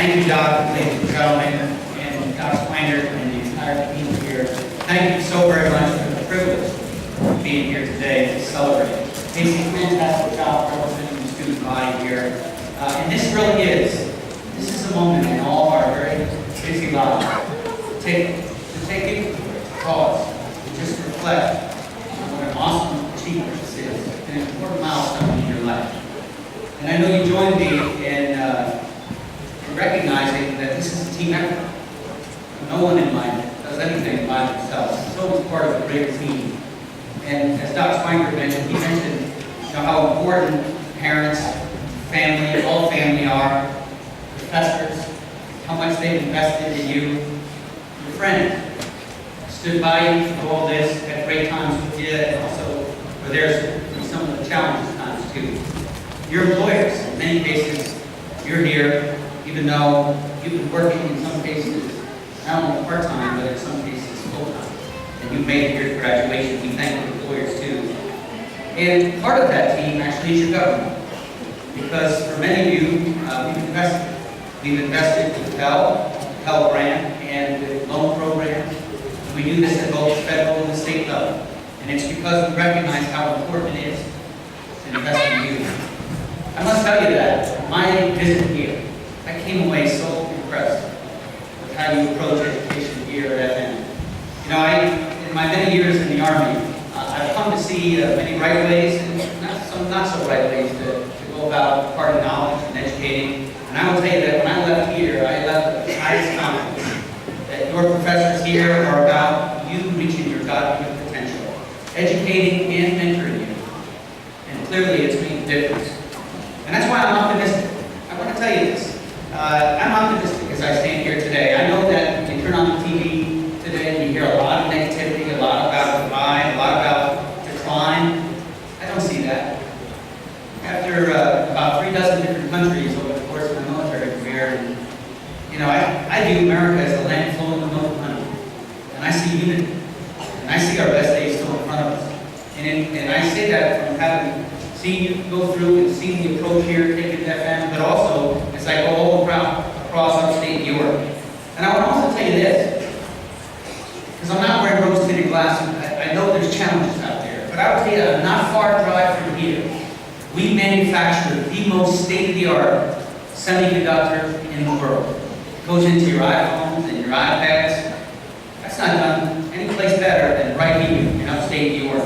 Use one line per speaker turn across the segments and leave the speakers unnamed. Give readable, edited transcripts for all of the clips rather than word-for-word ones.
Thank you, Doc, ladies and gentlemen, and Dr. Swanger and the entire team here. Thank you so very much for the privilege of being here today to celebrate. Casey, fantastic job representing the student body here. And this really this is a moment in all of our very busy lives to take it to pause, to just reflect on what an awesome achievement this is, an important milestone in your life. And I know you joined me in recognizing that this is a team effort. No one in mind does anything by themselves. It's always part of a greater team. And as Dr. Swanger mentioned, he mentioned how important parents, family, all family are, professors, how much they've invested in you, your friends, stood by you through all this, had great times with you, and also were there through some of the challenging times too. Your employers, in many cases, you're here, even though you've been working in some cases, not only part-time, but in some cases full-time. And you made it here to graduation. We thank the employers too. And part of that team actually is your government. Because for many of you, we've invested. We've invested with Pell Grant, and with loan programs. And we do this at both the federal and the state level. And it's because we recognize how important it is to invest in you. I must tell you that my visit here, I came away so impressed with how you approach education here at FM. In my many years in the Army, I've come to see many right ways and some not so right ways to go about imparting knowledge and educating. And I will tell you that when I left here, I left with the highest confidence that your professors here are about you reaching your God-given potential, educating and mentoring you. And clearly it's made a difference. And that's why I'm optimistic. I want to tell you this. I'm optimistic as I stand here today. I know that when you turn on the TV today, you hear a lot of negativity, a lot about divide, a lot about decline. I don't see that. After about 3 dozen different countries over the course of my military career, and, I view America as a land flowing with milk and honey. And I see unity. And I see our best days still in front of us. And I say that from having seen you go through and seen the approach here, taking FM, but also as I go all across upstate New York. And I would also tell you this, because I'm not wearing rose-tinted glasses, I know there's challenges out there, but I would tell you, not far drive from here, we manufacture the most state-of-the-art semiconductor in the world. It goes into your iPhones and your iPads. That's not done any place better than right here in upstate New York.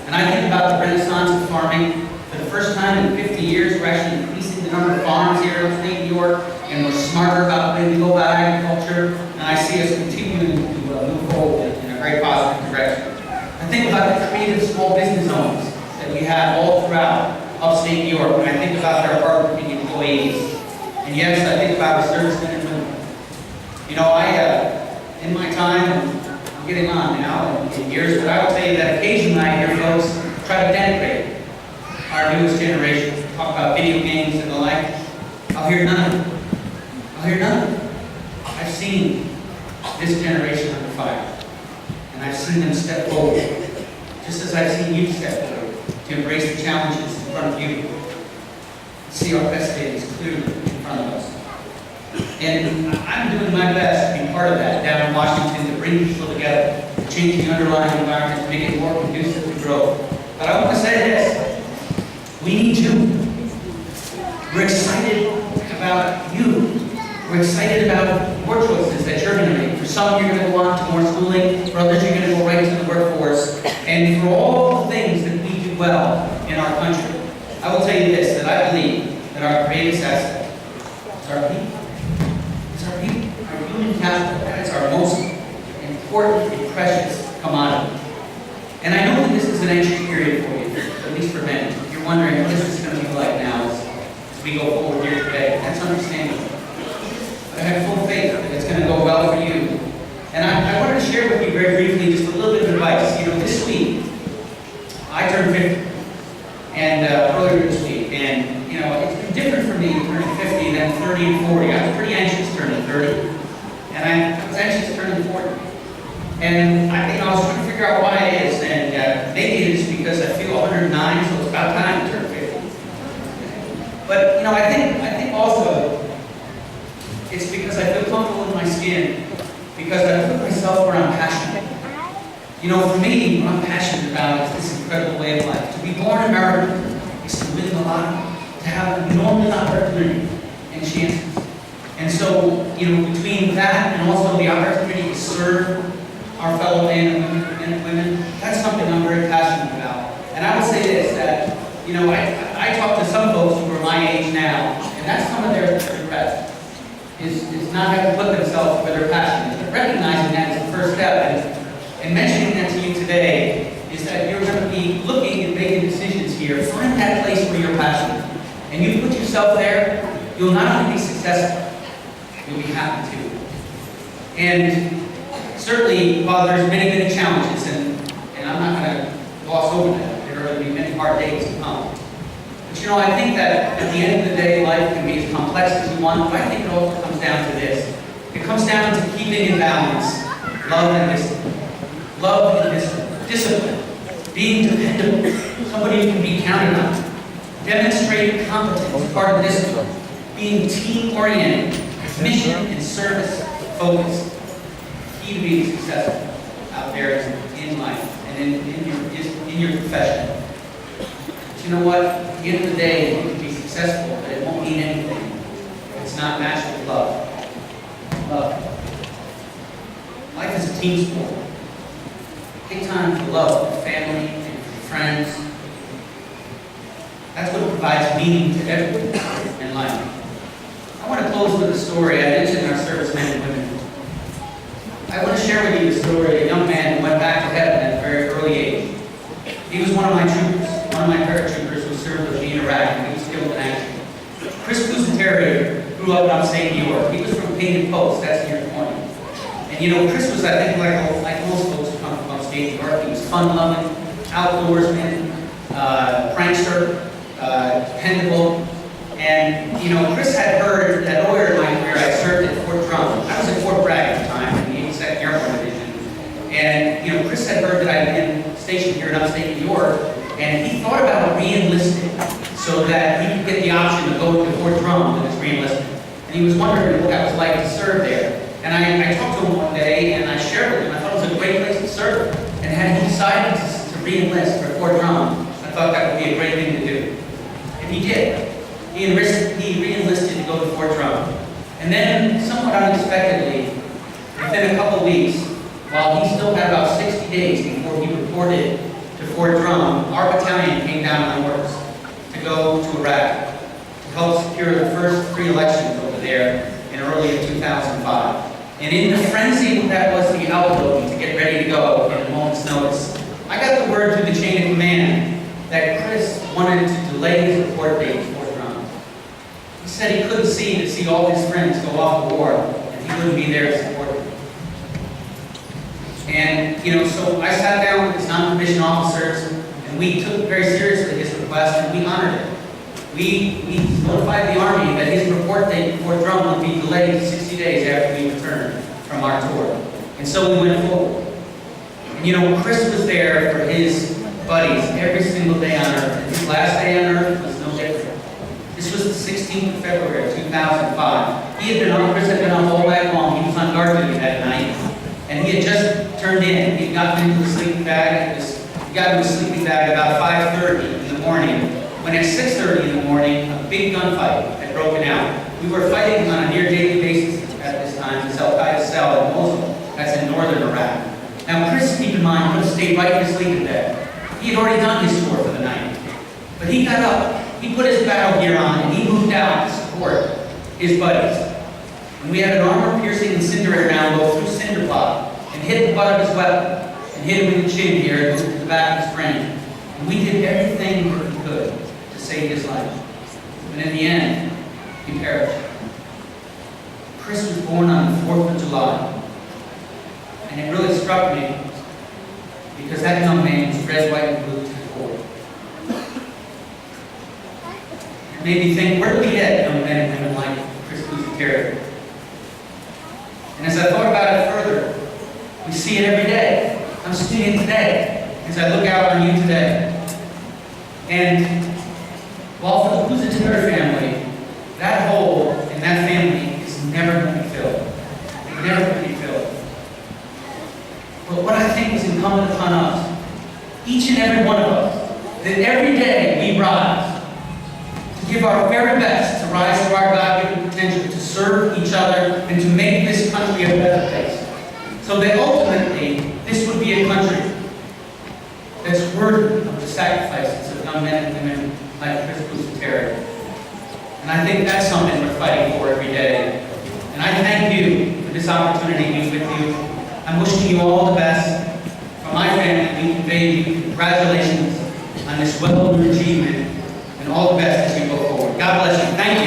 And I think about the renaissance of farming. For the first time in 50 years, we're actually increasing the number of farms here in upstate New York, and we're smarter about the way we go about agriculture, and I see us continuing to move forward in a very positive direction. I think about the creative small business owners that we have all throughout upstate New York, when I think about their hardworking employees. And yes, I think about our servicemen and women. In my time, I'm getting on now in years, but I will tell you that occasionally I hear folks try to denigrate our newest generation, talk about video games and the like. I'll hear none of it. I'll hear none of it. I've seen this generation under fire, and I've seen them step forward, just as I've seen you step forward to embrace the challenges in front of you, see our best days clearly in front of us. And I'm doing my best to be part of that down in Washington, to bring people together, to change the underlying environment, to make it more conducive to growth. But I want to say this. We need you. We're excited about you. We're excited about your choices that you're going to make. For some, you're going to go on to more schooling. For others, you're going to go right to the workforce. And for all the things that we do well in our country, I will tell you this, that I believe that our greatest asset is our people. It's our people. Our human capital. That is our most important and precious commodity. And I know that this is an anxious period for you, at least for many. You're wondering what this is going to be like now as we go forward here today. That's understandable. But I have full faith that it's going to go well for you. And I wanted to share with you very briefly just a little bit of advice. This week, I turned 50. And earlier this week. And, it's been different for me turning 50 than 30 and 40. I was pretty anxious turning 30. And I was anxious turning 40. And I was trying to figure out why it is. And maybe it is because I feel 109, so it's about time to turn 50. But I think also it's It's because I feel comfortable in my skin, because I put myself where I'm passionate. You know, for me, what I'm passionate about is this incredible way of life. To be born American is to win the lottery, to have enormous opportunity and chances. And so, you know, between that and also the opportunity to serve our fellow men and women, that's something I'm very passionate about. And I will say this, that, you know, I talk to some folks who are my age now, and that's some of their regrets, is not having put themselves where they're passionate. But recognizing that is the first step. And mentioning that to you today is that you're going to be looking and making decisions here. Find that place where you're passionate. And you put yourself there, you'll not only be successful, you'll be happy too. And certainly, while there's many, many challenges, and I'm not going to gloss over that, there are going to be many hard days to come. But you know, I think that at the end of the day, life can be as complex as you want, but I think it all comes down to this. It comes down to keeping in balance love and discipline. Love and discipline. Being dependable. Somebody who can be counted on. Demonstrating competence, part of discipline. Being team-oriented. Mission and service focused. Key to being successful out there in life and in your profession. But you know what? At the end of the day, you can be successful, but it won't mean anything. It's not matched with love. Love. Life is a team sport. Take time for love, for family, and for friends. That's what provides meaning to everything in life. I want to close with a story. I mentioned our servicemen and women. I want to share with you the story of a young man who went back to heaven at a very early age. He was one of my troopers, one of my paratroopers who served with me in Iraq, and he was killed in action. Chris Fulton-Montgomery grew up in upstate New York. He was from Painted Post, that's near Point. And you know, Chris was, I think, like most folks who come from upstate New York, he was fun-loving, outdoorsman, prankster, dependable. And, you know, Chris had heard that earlier in my career I served at Fort Drum. I was at Fort Bragg at the time, in the 82nd Airborne Division. And, you know, Chris had heard that I had been stationed here in upstate New York, and he thought about re-enlisting so that he could get the option to go to Fort Drum with his re-enlistment. And he was wondering what that was like to serve there. And I talked to him one day, and I shared with him, I thought it was a great place to serve. And had he decided to re-enlist for Fort Drum, I thought that would be a great thing to do. And he did. He re-enlisted to go to Fort Drum. And then, somewhat unexpectedly, within a couple weeks, while he still had about 60 days before he reported to Fort Drum, our battalion came down on orders to go to Iraq to help secure the first free elections over there in early 2005. And in the frenzy that was the outlook to get ready to go at a moment's notice, I got the word through the chain of command that Chris wanted to delay his report date to Fort Drum. He said he couldn't see all his friends go off to war, and he wouldn't be there to support them. And, you know, so I sat down with his non-commissioned officers, and we took very seriously his request, and we honored it. We notified the Army that his report date to Fort Drum would be delayed 60 days after we returned from our tour. And so we went forward. And, you know, Chris was there for his buddies every single day on Earth. And his last day on Earth was no different. This was the 16th of February, 2005. Chris had been up all night long. He was on guard duty that night. And he had just turned in. He'd gotten into a sleeping bag. He got into a sleeping bag about 5:30 in the morning. When at 6:30 in the morning, a big gunfight had broken out. We were fighting on a near daily basis at this time in Al-Qaeda cell in Mosul. That's in northern Iraq. Now, Chris, keep in mind, would have stayed right in his sleeping bag. He had already done his tour for the night. But he got up, he put his battle gear on, and he moved out to support his buddies. And we had an armor-piercing incendiary round go through cinder block and hit the butt of his weapon and hit him in the chin here and to the back of his brain. And we did everything that we could to save his life. But in the end, he perished. Chris was born on the 4th of July. And it really struck me because that young man was red, white, and blue to the core. It made me think, where do we get young men and women like Chris Fulton-Montgomery? And as I thought about it further, we see it every day. I'm seeing it today as I look out on you today. And while for the Fulton-Montgomery family, that hole in that family is never going to each and every one of us, that every day we rise to give our very best to rise to our God-given potential, to serve each other, and to make this country a better place. So that ultimately, this would be a country that's worthy of the sacrifices of young men and women like Chris Terry. And I think that's something we're fighting for every day. And I thank you for this opportunity to be with you. I'm wishing you all the best. From my family, we convey you congratulations on this well-earned achievement, and all the best as you go forward. God bless you. Thank you.